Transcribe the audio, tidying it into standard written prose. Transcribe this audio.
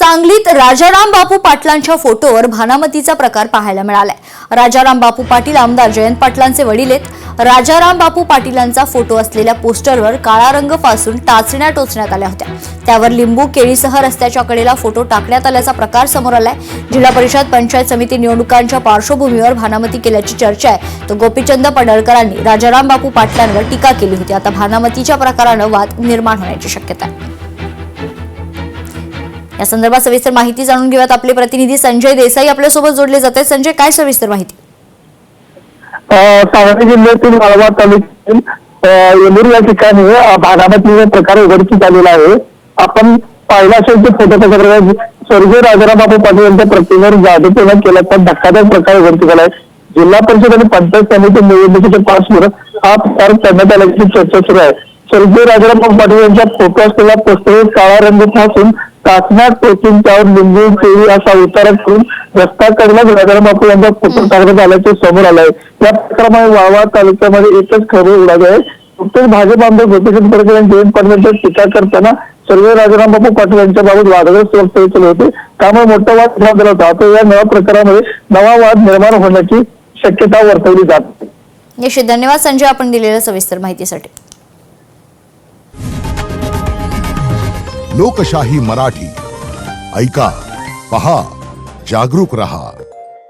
सांगलीत राजाराम बापू पाटलांच्या फोटोवर भानामतीचा प्रकार पाहायला मिळालाय। राजाराम बापू पाटील आमदार जयंत पाटलांचे वडील आहेत। राजाराम बापू पाटीलांचा फोटो असलेल्या पोस्टरवर काळा रंग फासून टाचण्या टोचण्यात आल्या होत्या। त्यावर लिंबू केळीसह रस्त्याच्या कडेला फोटो टाकण्यात आल्याचा प्रकार समोर आलाय। जिल्हा परिषद पंचायत समिती निवडणुकांच्या पार्श्वभूमीवर भानामती केल्याची चर्चा आहे। तर गोपीचंद पडळकरांनी राजाराम बापू पाटलांवर टीका केली होती। आता भानामतीच्या प्रकारानं वाद निर्माण होण्याची शक्यता आहे। या संदर्भात सविस्तर माहिती जाणून घेऊयात। आपले प्रतिनिधी संजय देसाई आपल्या सोबत जोडले जात आहेत। संजय, काय सविस्तर माहिती? सांगली जिल्ह्यातील माळवा तालुक्यातील येलूर या ठिकाणी भानामतीचा प्रकार उघडकीस आलेला आहे। आपण पाहिला असेल की फोटो स्वर्गीय राजाराम बापू पाटील यांच्या प्रतिमेवर जादूटोणा केल्याचा धक्कादायक प्रकार उघडकीस आलाय। जिल्हा परिषद आणि पंचायत समिती निवडणुकीच्या पार्श्वभूमीवर हा प्रकार करण्यात आल्याची चर्चा सुरू आहे। स्वर्गीय राजाराम बापू पाटील यांच्या फोटो असलेल्या पोस्टरवर काळा रंग फासून टाचण्या टोचून त्यावर लिंबू केळी असा उतारा करून रस्ता कडेला राजाराम बापू यांचा फोटो टाकण्यात आल्याचे समोर आलंय। या प्रकारामुळे वाळवा तालुक्यामध्ये एकच खळबळ उडाली आहे। नुकतेच भाजप आमदार गोपीचंद पडळकर यांनी जयंत पाटलांची टीका करताना स्वर्गीय राजाराम बापू पाटील यांच्याबाबत वादग्रस्त वक्तव्य केले होते। त्यामुळे मोठा वाद झाला होता। आता या नव्या प्रकारामध्ये नवा वाद निर्माण होण्याची शक्यता वर्तवली जाते। निश्चित धन्यवाद संजय, आपण दिलेल्या सविस्तर माहितीसाठी। लोकशाही मराठी ऐका, पहा, जागरूक रहा।